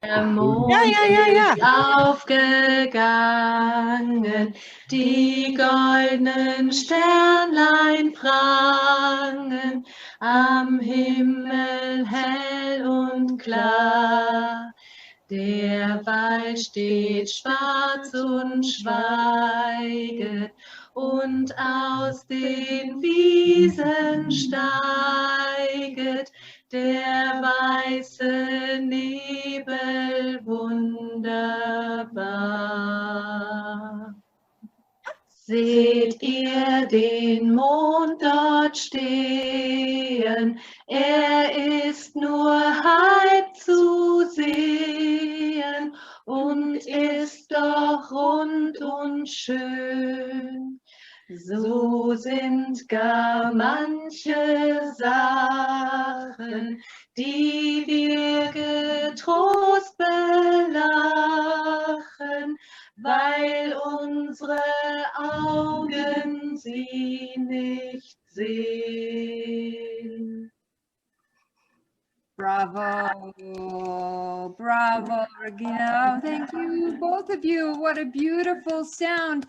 Der Mond ist aufgegangen, die goldenen Sternlein prangen am Himmel hell und klar. Der Wald steht schwarz und schweiget, und aus den Wiesen steiget der weiße Nebel wunderbar. Seht ihr den Mond dort stehen? Er ist nur halb zu sehen und ist doch rund und schön. So sind gar manche Sachen, die wir getrost belachen, weil unsere Augen sie nicht sehen. Bravo, bravo, Regina. Thank you, both of you. What a beautiful sound.